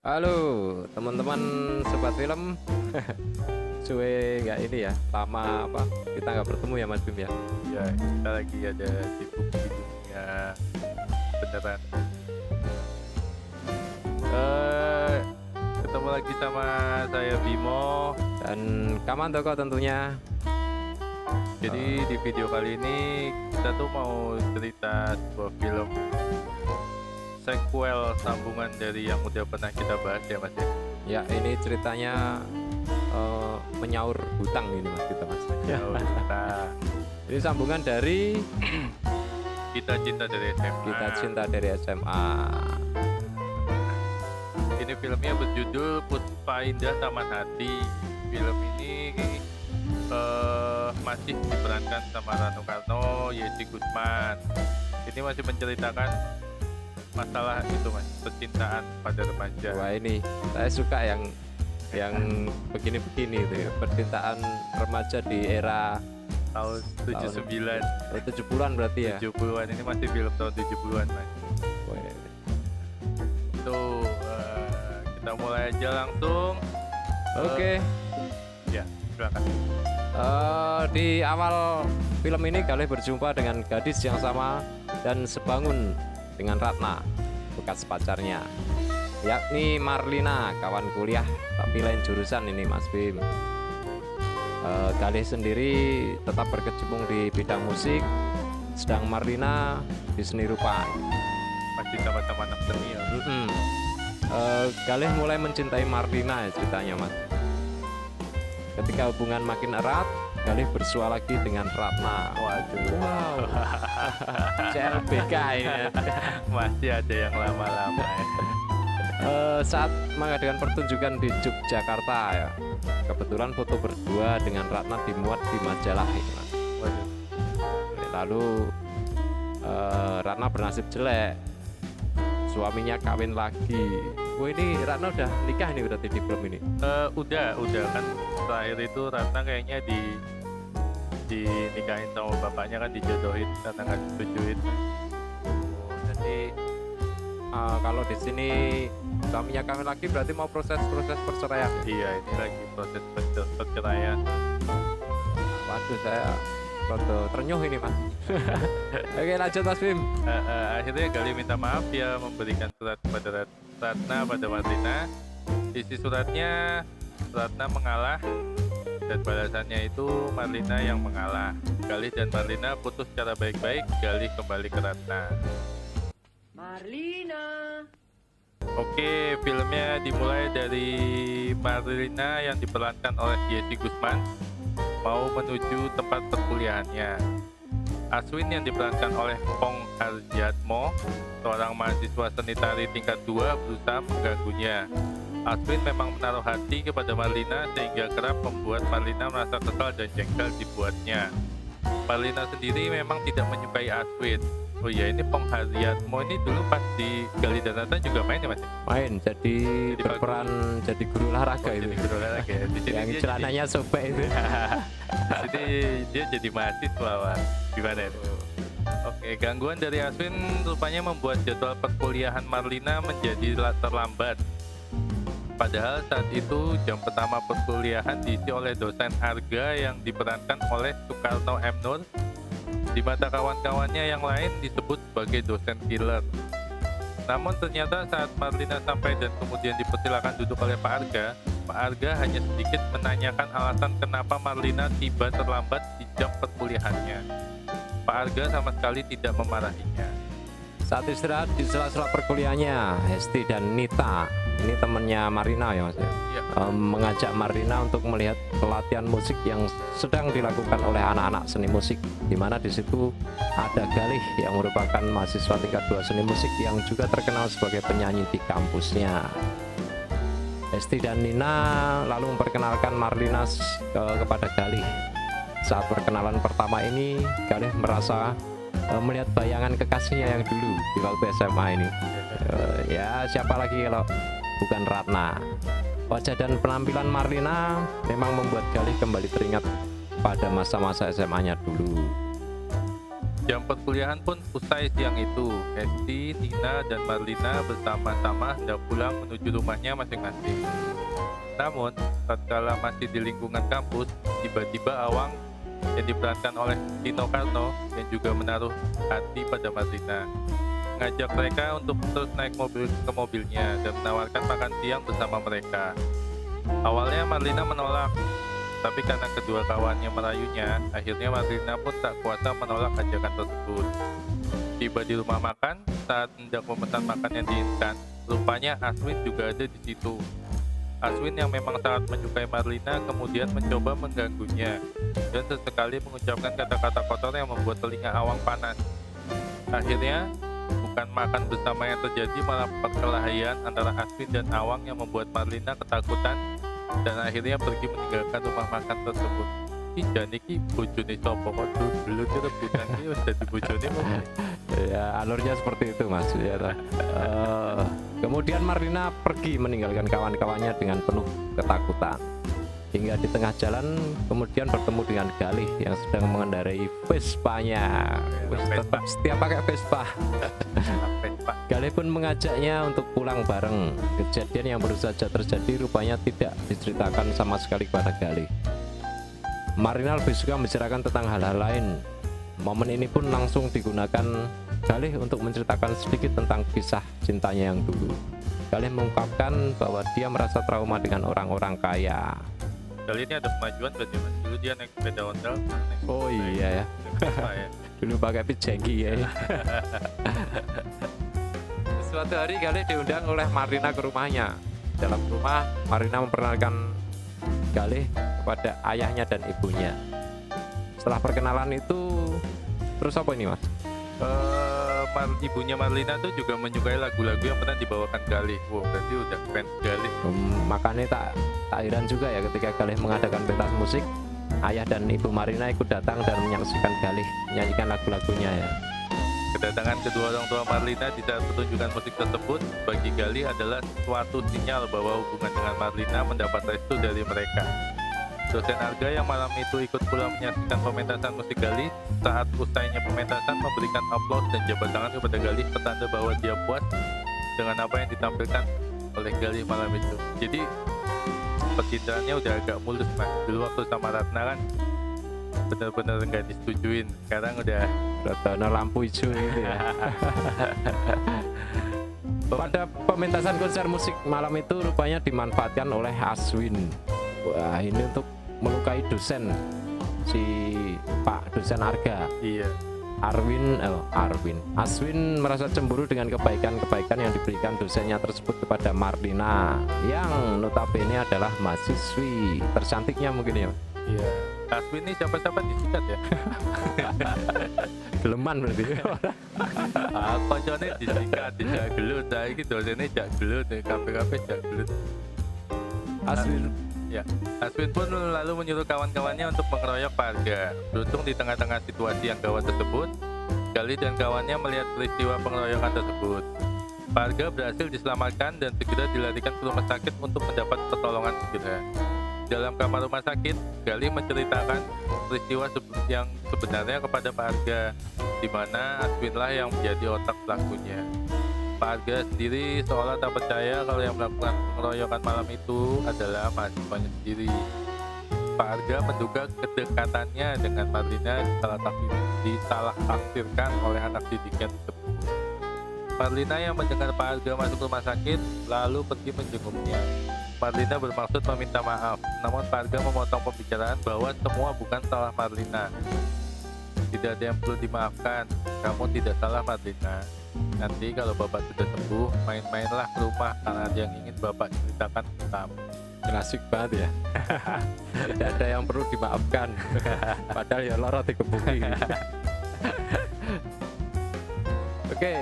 Halo teman-teman sobat film. Suwe nggak ini ya, lama apa kita nggak bertemu ya Mas Bim ya. Ya, kita lagi ada sibuk di dunia beneran. Eh, Ketemu lagi sama saya Bimo. Dan Kaman Toko tentunya. Jadi di video kali ini kita tuh mau cerita sebuah film sequel sambungan dari yang udah pernah kita bahas ya Mas ya. Ya ini ceritanya menyaur hutang ini Mas kita Mas. Ya, kita Ini sambungan dari kita cinta dari SMA. Kita Cinta dari SMA. Ini filmnya berjudul Puspa Indah Taman Hati. Film ini masih diperankan sama Rano Karno, Yesi Gusman. Ini masih menceritakan masalah itu Mas, percintaan pada remaja. Wah ini saya suka yang begini-begini itu ya, percintaan remaja di era Tahun 79, 70-an berarti ya. 70-an. Ini masih film tahun 70-an Mas. Wah, Itu kita mulai aja langsung. Oke. Ya, silakan. Di awal film ini Galih berjumpa dengan gadis yang sama dan sebangun dengan Ratna, bekas pacarnya, yakni Marlina, kawan kuliah tapi lain jurusan ini Mas Bim. Galih sendiri tetap berkecimpung di bidang musik, sedang Marlina di seni rupa. Masih sama-sama anak seni ya. Galih mulai mencintai Marlina ya ceritanya Mas. Ketika hubungan makin erat, Galih bersua lagi dengan Ratna. Waduh. Wow. CLBK ini. Masih ada yang lama-lama ya. Saat mengadakan pertunjukan di Yogyakarta ya, kebetulan foto berdua dengan Ratna dimuat di majalah ini Mas. Waduh. Lalu Ratna bernasib jelek, suaminya kawin lagi. Wah ini Ratna udah nikah nih berarti di film ini. Udah kan terakhir itu Ratna kayaknya dinikahin sama bapaknya, kan dijodohin karena nggak disetujuin. Jadi kalau di sini suaminya kawin lagi berarti mau proses perceraian. Iya, ini lagi proses perceraian. Waduh saya rada ternyuh ini Mas. Oke lanjut Mas Bim. Akhirnya Galih minta maaf, ya memberikan surat kepada Ratna pada Marlina. Isi suratnya Ratna mengalah dan balasannya itu Marlina yang mengalah. Galih dan Marlina putus secara baik-baik. Galih kembali ke Ratna. Marlina. Oke, filmnya dimulai dari Marlina yang diperankan oleh Yesi Gusman mau menuju tempat perkuliahannya. Aswin yang diperankan oleh Pong Harjatmo, seorang mahasiswa seni tari tingkat 2, berusaha mengganggunya. Aswin memang menaruh hati kepada Marlina sehingga kerap membuat Marlina merasa kesal dan jengkel dibuatnya. Marlina sendiri memang tidak menyukai Aswin. Oh iya, ini Pong Harjatmo ini dulu pas di Galih dan Ratna juga main ya Mas? Main jadi berperan jadi guru olahraga itu. Jadi guru olahraga ya. Di sini Yang dia celananya sobek itu. jadi dia jadi mahasiswa, Wak. Gimana itu? Oke, gangguan dari Aswin rupanya membuat jadwal perkuliahan Marlina menjadi terlambat. Padahal saat itu jam pertama perkuliahan diisi oleh dosen Arga yang diperankan oleh Soekarno M. Nur. Di mata kawan-kawannya yang lain disebut sebagai dosen killer. Namun ternyata saat Marlina sampai dan kemudian dipersilakan duduk oleh Pak Arga hanya sedikit menanyakan alasan kenapa Marlina tiba terlambat di jam perkuliahannya. Pak Arga sama sekali tidak memarahinya. Saat istirahat di sela-sela perkuliahannya, Hesti dan Nita, ini temannya Marlina ya Mas ya, Ya. mengajak Marlina untuk melihat pelatihan musik yang sedang dilakukan oleh anak-anak seni musik, di mana di situ ada Galih yang merupakan mahasiswa tingkat 2 seni musik yang juga terkenal sebagai penyanyi di kampusnya. Hesti dan Nina lalu memperkenalkan Marlina kepada Galih. Saat perkenalan pertama ini, Galih merasa melihat bayangan kekasihnya yang dulu di waktu SMA ini. Ya siapa lagi kalau bukan Ratna. Wajah dan penampilan Marlina memang membuat Galih kembali teringat pada masa-masa SMA-nya dulu. Jam perkuliahan pun usai siang itu. Hesti, Nina, dan Marlina bersama-sama hendak pulang menuju rumahnya masing-masing. Namun, tatkala masih di lingkungan kampus, tiba-tiba Awang yang diperankan oleh Tino Karno yang juga menaruh hati pada Marlina mengajak mereka untuk terus naik mobil ke mobilnya dan menawarkan makan siang bersama mereka. Awalnya Marlina menolak, tapi karena kedua kawannya merayunya, akhirnya Marlina pun tak kuasa menolak ajakan tersebut. Tiba di rumah makan, saat hendak memesan makan yang diinginkan, rupanya Aswin juga ada di situ. Aswin yang memang sangat menyukai Marlina kemudian mencoba mengganggunya dan sesekali mengucapkan kata-kata kotor yang membuat telinga Awang panas. Akhirnya, bukan makan bersama yang terjadi malah perkelahian antara Aswin dan Awang yang membuat Marlina ketakutan dan akhirnya pergi meninggalkan rumah makan tersebut. Jan iki bojone sapa kok dulu rebutan iki wis dadi bojone kok. Ya, alurnya seperti itu Mas ya. Kemudian Marlina pergi meninggalkan kawan-kawannya dengan penuh ketakutan. Hingga di tengah jalan kemudian bertemu dengan Galih yang sedang mengendarai Vespa-nya. Tetap setia pakai Vespa. Galih pun mengajaknya untuk pulang bareng. Kejadian yang baru saja terjadi rupanya tidak diceritakan sama sekali kepada Galih. Marlina lebih suka membicarakan tentang hal-hal lain. Momen ini pun langsung digunakan Galih untuk menceritakan sedikit tentang kisah cintanya yang dulu. Galih mengungkapkan bahwa dia merasa trauma dengan orang-orang kaya. Kali ini ada kemajuan berarti Mas. Dulu dia naik sepeda ondel. Oh iya ya. Dulu pakai pijenggi ya. Suatu hari Galih diundang oleh Marlina ke rumahnya. Dalam rumah, Marlina memperkenalkan Galih kepada ayahnya dan ibunya. Setelah perkenalan itu, terus apa ini Mas? Ibunya Marlina tuh juga menyukai lagu-lagu yang pernah dibawakan Galih. Wow, berarti udah fans Galih. Makanya tak heran juga ya ketika Galih mengadakan pentas musik, ayah dan ibu Marlina ikut datang dan menyaksikan Galih menyanyikan lagu-lagunya ya. Kedatangan kedua orang tua Marlina di saat pertunjukan musik tersebut bagi Galih adalah suatu sinyal bahwa hubungan dengan Marlina mendapat restu dari mereka. Dosen Arga yang malam itu ikut pula menyaksikan pementasan musik Galih. Saat usainya pementasan memberikan aplaus dan jabat tangan kepada Galih petanda bahwa dia puas dengan apa yang ditampilkan oleh Galih malam itu. Jadi percintaannya udah agak mulus Mas. Dulu waktu sama Ratna kan bener-bener nggak disetujuin. Sekarang udah Ratna lampu hijau gitu ya. Pada pementasan konser musik malam itu rupanya dimanfaatkan oleh Aswin. Wah, ini untuk melukai dosen si Pak dosen Arga. Iya. Aswin merasa cemburu dengan kebaikan-kebaikan yang diberikan dosennya tersebut kepada Marlina yang notabene adalah mahasiswi tercantiknya mungkin ya. Iya. Aswin ini siapa-siapa disikat ya. Geleman berarti. Koncone disikat, dijak gelut, saiki dosene jak gelut, kabeh-kabeh jak gelut. Aswin pun lalu menyuruh kawan-kawannya untuk mengeroyok Pak Arga. Beruntung di tengah-tengah situasi yang gawat tersebut, Galih dan kawannya melihat peristiwa pengeroyokan tersebut. Pak Arga berhasil diselamatkan dan segera dilarikan ke rumah sakit untuk mendapat pertolongan segera. Dalam kamar rumah sakit, Galih menceritakan peristiwa yang sebenarnya kepada Pak Arga, di mana Aswinlah yang menjadi otak pelakunya. Pak Arga sendiri seolah tak percaya kalau yang melakukan pengeroyokan malam itu adalah mahasiswanya sendiri. Pak Arga menduga kedekatannya dengan Marlina disalah tafsirkan oleh anak didiknya tersebut. Marlina yang mendengar Pak Arga masuk rumah sakit lalu pergi menjenguknya. Marlina bermaksud meminta maaf, namun Pak Arga memotong pembicaraan bahwa semua bukan salah Marlina. Tidak ada yang perlu dimaafkan, kamu tidak salah Marlina. Nanti kalau Bapak sudah sembuh, main-mainlah ke rumah karena ada yang ingin Bapak ceritakan ke kamu. Asik banget ya. Tidak ada yang perlu dimaafkan. Padahal ya loro dikebuki. Oke,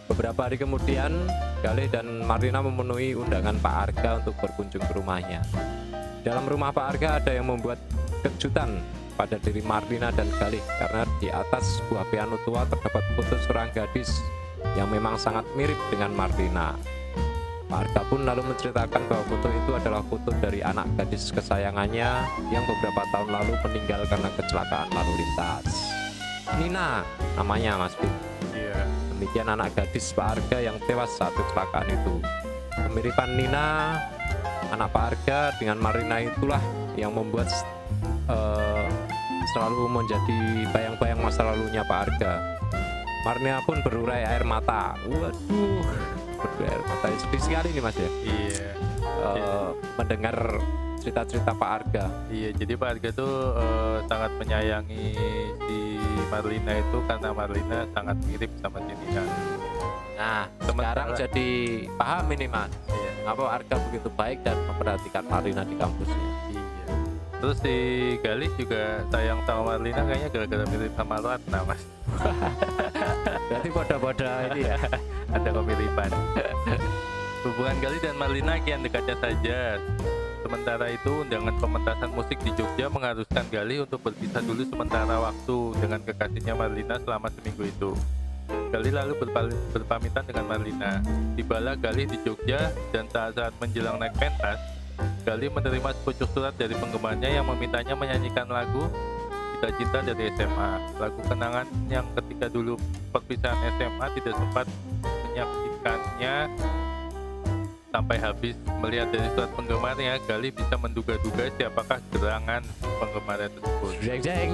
beberapa hari kemudian Galih dan Marlina memenuhi undangan Pak Arga untuk berkunjung ke rumahnya. Dalam rumah Pak Arga ada yang membuat kejutan pada diri Marlina dan Galih karena di atas sebuah piano tua terdapat foto seorang gadis yang memang sangat mirip dengan Marlina. Pak Arga pun lalu menceritakan bahwa foto itu adalah foto dari anak gadis kesayangannya yang beberapa tahun lalu meninggal karena kecelakaan lalu lintas. Nina namanya Mas Bin. Iya. Demikian anak gadis Pak Arga yang tewas saat kecelakaan itu. Kemiripan Nina anak Pak Arga dengan Marlina itulah yang membuat selalu menjadi bayang-bayang masa lalunya Pak Arga. Marlina pun berurai air mata. Waduh, berurai air mata. Sedih sekali nih Mas ya. Iya. Mendengar cerita-cerita Pak Arga. Iya, jadi Pak Arga tuh sangat menyayangi si Marlina itu karena Marlina sangat mirip sama si Nina. Nah, Sementara- sekarang jadi paham ini Mas. Iya. Kenapa Arga begitu baik dan memperhatikan Marlina di kampusnya. Iya. Terus si Galih juga sayang sama Marlina kayaknya gara-gara mirip sama Ratna, Mas. Berarti pada-pada ini ya. Ada kemiripan. Hubungan Galih dan Marlina kian dekatnya saja. Sementara itu, undangan pementasan musik di Jogja mengharuskan Galih untuk berpisah dulu sementara waktu dengan kekasihnya Marlina selama seminggu itu. Galih lalu berpamitan dengan Marlina. Tibalah Galih di Jogja dan saat-saat menjelang naik pentas, Galih menerima sepucuk surat dari penggemarnya yang memintanya menyanyikan lagu Cinta-Cinta dari SMA. Lagu kenangan yang ketika dulu perpisahan SMA tidak sempat menyaksikannya sampai habis. Melihat dari surat penggemarnya, Galih bisa menduga-duga siapakah gerangan penggemarnya tersebut. Jeng jeng.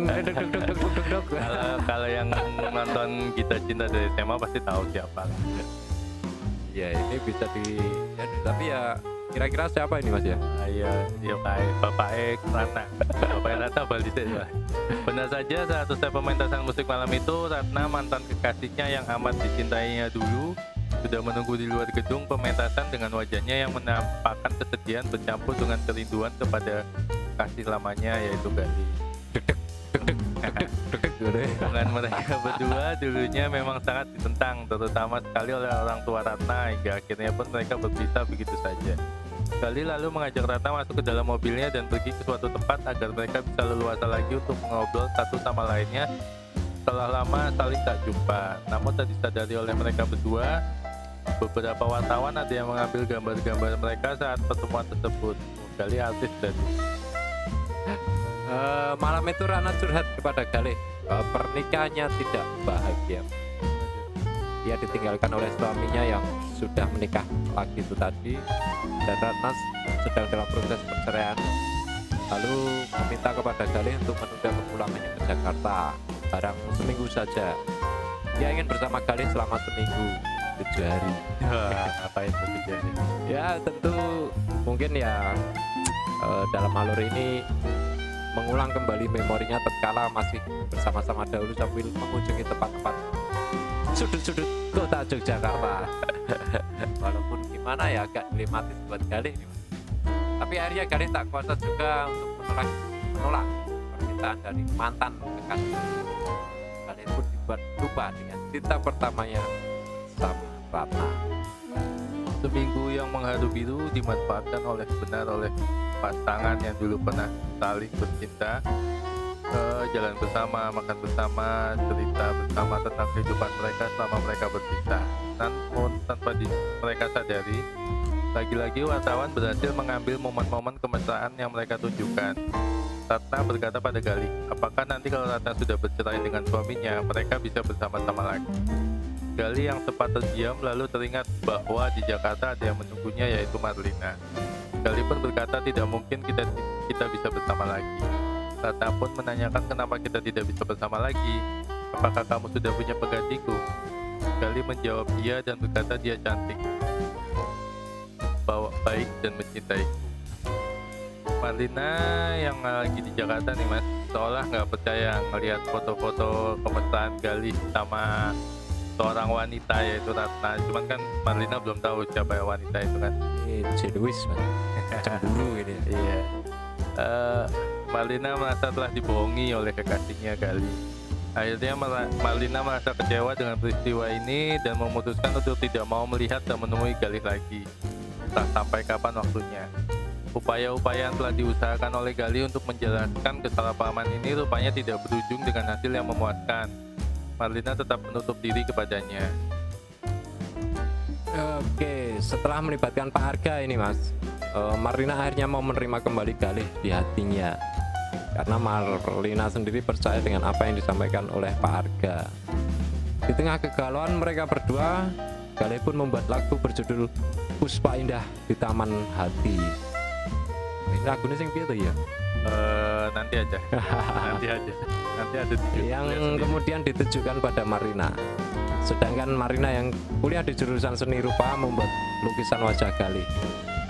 Duk duk duk duk duk duk. Kalau yang nonton Kita Cinta dari SMA pasti tahu siapa. Ya ini bisa tapi ya kira-kira siapa ini Mas ya? Iya Bapak Ratna. Bapak Ratna balik lah. Benar saja saat usai pementasan musik malam itu, Ratna mantan kekasihnya yang amat dicintainya dulu sudah menunggu di luar gedung pementasan dengan wajahnya yang menampakkan kesedihan bercampur dengan kerinduan kepada kasih lamanya, yaitu Galih. Hubungan mereka berdua dulunya memang sangat ditentang, terutama sekali oleh orang tua Ratna, hingga akhirnya pun mereka berpisah begitu saja. Galih lalu mengajak Ratna masuk ke dalam mobilnya dan pergi ke suatu tempat agar mereka bisa leluasa lagi untuk mengobrol satu sama lainnya setelah lama saling tak jumpa. Namun tak disadari oleh mereka berdua, beberapa wartawan ada yang mengambil gambar-gambar mereka saat pertemuan tersebut. Galih artis dan Malam itu Ratna curhat kepada Galih bahwa pernikahannya tidak bahagia. Ia ditinggalkan oleh suaminya yang sudah menikah lagi itu tadi, dan Ratna sedang dalam proses perceraian. Lalu meminta kepada Galih untuk menunda kepulangannya ke Jakarta barang seminggu saja. Ia ingin bersama Galih selama seminggu 7 hari. apa itu terjadi? Ya tentu mungkin ya dalam alur ini mengulang kembali memorinya tatkala masih bersama-sama dahulu sambil mengunjungi tempat-tempat sudut-sudut kota Yogyakarta. Walaupun gimana ya agak dilematis buat Galih nih, Mas. Tapi akhirnya Galih tak kuasa juga untuk menolak permintaan dari mantan kekasih. Galih pun dibuat lupa dengan cinta pertamanya sama Ratna. Seminggu yang mengharu biru dimanfaatkan benar oleh pasangan yang dulu pernah saling bercinta, jalan bersama, makan bersama, cerita bersama tentang kehidupan mereka selama mereka berpisah. Namun tanpa mereka sadari, lagi-lagi wartawan berhasil mengambil momen-momen kemesraan yang mereka tunjukkan. Ratna berkata pada Galih, apakah nanti kalau Ratna sudah bercerai dengan suaminya, mereka bisa bersama-sama lagi? Galih yang sempat terdiam lalu teringat bahwa di Jakarta ada yang menunggunya, yaitu Marlina. Galih pun berkata tidak mungkin kita bisa bersama lagi. Ratna pun menanyakan kenapa kita tidak bisa bersama lagi. Apakah kamu sudah punya penggantiku? Galih menjawab iya dan berkata dia cantik, baik dan mencintaiku. Marlina yang lagi di Jakarta nih Mas, seolah nggak percaya ngelihat foto-foto kemesraan Galih sama seorang wanita yaitu Ratna. Cuman kan Marlina belum tahu siapa yang wanita itu kan. Ini jenuis, cemburu ini. Iya. Marlina merasa telah dibohongi oleh kekasihnya Galih. Akhirnya Marlina merasa kecewa dengan peristiwa ini dan memutuskan untuk tidak mau melihat dan menemui Galih lagi. Entah sampai kapan waktunya. Upaya-upaya yang telah diusahakan oleh Galih untuk menjelaskan kesalahpahaman ini rupanya tidak berujung dengan hasil yang memuaskan. Marlina tetap menutup diri kepadanya. Oke, setelah melibatkan Pak Arga ini Mas, Marlina akhirnya mau menerima kembali Galih di hatinya. karena Marlina sendiri percaya dengan apa yang disampaikan oleh Pak Arga. Di tengah kegalauan mereka berdua, Galih pun membuat lagu berjudul Puspa Indah di Taman Hati. Ini lagunya sing piye tuh ya? Nanti aja. Nanti ada Yang kemudian ditujukan pada Marlina. Sedangkan Marlina yang kuliah di jurusan seni rupa membuat lukisan wajah Galih.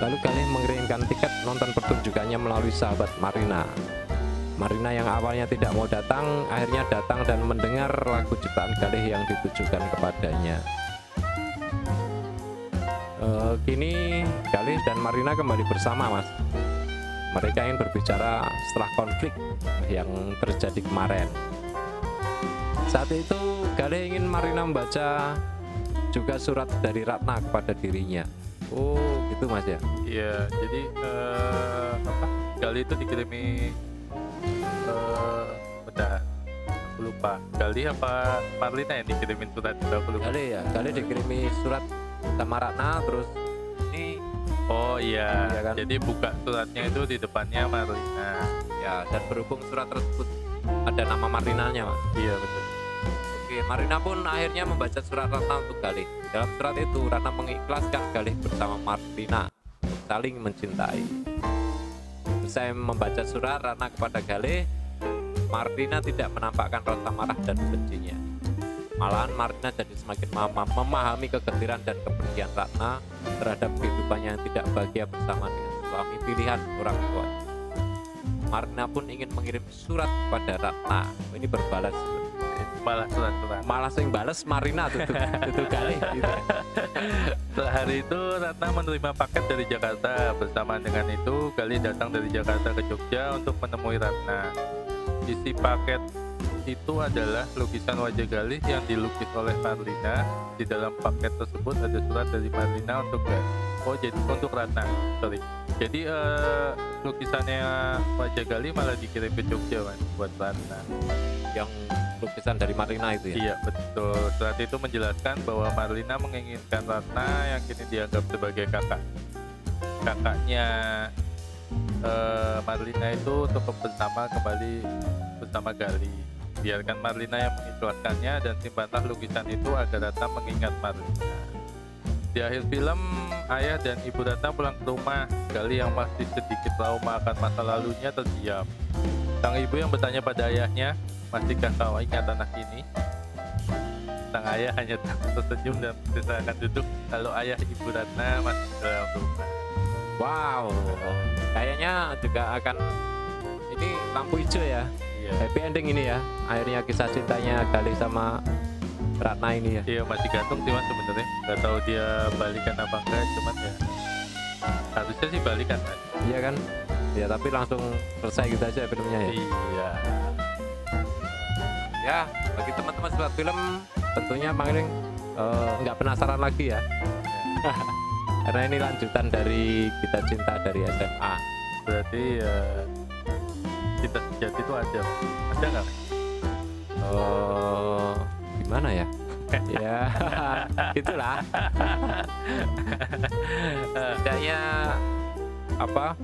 Lalu Galih mengirimkan tiket nonton pertunjukannya melalui sahabat Marlina. Marlina yang awalnya tidak mau datang, akhirnya datang dan mendengar lagu ciptaan Galih yang ditujukan kepadanya. Kini Galih dan Marlina kembali bersama, Mas. Mereka ingin berbicara setelah konflik yang terjadi kemarin. Saat itu Galih ingin Marlina membaca juga surat dari Ratna kepada dirinya. Oh gitu Mas ya? Iya, jadi Galih itu dikirimi bentar, aku lupa. Galih apa Marlina yang dikirimin surat itu, aku lupa. Galih ya, Galih dikirimi surat sama Ratna, terus ini Oh iya, Iya kan? jadi buka suratnya itu di depannya Marlina. ya, dan berhubung surat tersebut ada nama Marlinanya, Mas. Iya betul. Oke, Marlina pun akhirnya membaca surat Ratna untuk Galih. Dalam surat itu Ratna mengikhlaskan Galih bersama Marlina untuk saling mencintai. Usai membaca surat Ratna kepada Galih, Marlina tidak menampakkan rasa marah dan bencinya. Malahan Marlina jadi semakin memahami kegembiraan dan kepergian Ratna terhadap kehidupannya yang tidak bahagia bersama dengan suami pilihan orang tua. Marlina pun ingin mengirim surat kepada Ratna. Ini berbalas. Malah surat-surat. Malah sing bales Marlina tuh Galih. Gitu. Setelah hari itu Ratna menerima paket dari Jakarta. Bersama dengan itu Galih datang dari Jakarta ke Jogja untuk menemui Ratna. Isi paket itu adalah lukisan wajah Galih yang dilukis oleh Marlina. Di dalam paket tersebut ada surat dari Marlina untuk Galih. Oh jadi untuk Ratna, sorry. Jadi lukisannya wajah Galih malah dikirim ke Jogja man, buat Ratna. Yang lukisan dari Marlina itu ya. Iya betul. Surat itu menjelaskan bahwa Marlina menginginkan Ratna yang kini dianggap sebagai kakaknya Marlina itu untuk bersama kembali bersama Galih. Biarkan Marlina yang mengikhlaskannya dan simpanlah lukisan itu agar Ratna mengingat Marlina. Di akhir film, ayah dan ibu Ratna pulang ke rumah. Galih yang masih sedikit trauma akan masa lalunya terdiam. Sang ibu yang bertanya pada ayahnya, masihkah kau ingat anak ini? Sang ayah hanya tersenyum dan silakan duduk. Lalu ayah ibu Ratna masih di dalam rumah. Wow, kayaknya juga akan ini lampu hijau ya. Iya. Happy ending ini ya. Akhirnya kisah cintanya Galih sama Ratna ini ya. Iya masih gantung sih mas sebenarnya. Gak tahu dia balikan apa enggak, cuman ya harusnya sih balikan kan. Iya kan? Ya tapi langsung selesai gitu aja filmnya ya. Iya. Ya, bagi teman-teman sobat film tentunya paling nggak penasaran lagi ya. Karena ini lanjutan dari Kita Cinta dari SMA. Berarti ya cinta sejati itu ada nggak? Gimana ya? Ya, itulah. Setidaknya apa?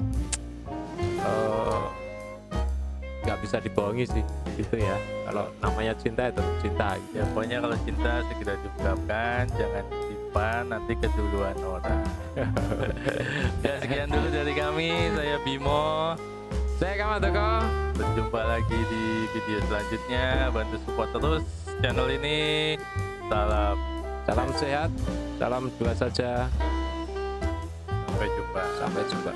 Nggak bisa dibohongi sih, gitu ya. Kalau namanya cinta itu cinta. Ya pokoknya kalau cinta segera diungkapkan, jangan disimpan nanti keduluan orang. Ya sekian dulu dari kami, saya Bimo. Saya Kamal Toko. Berjumpa lagi di video selanjutnya. Bantu support terus channel ini. Salam sehat, salam dua saja. Sampai jumpa. Sampai jumpa.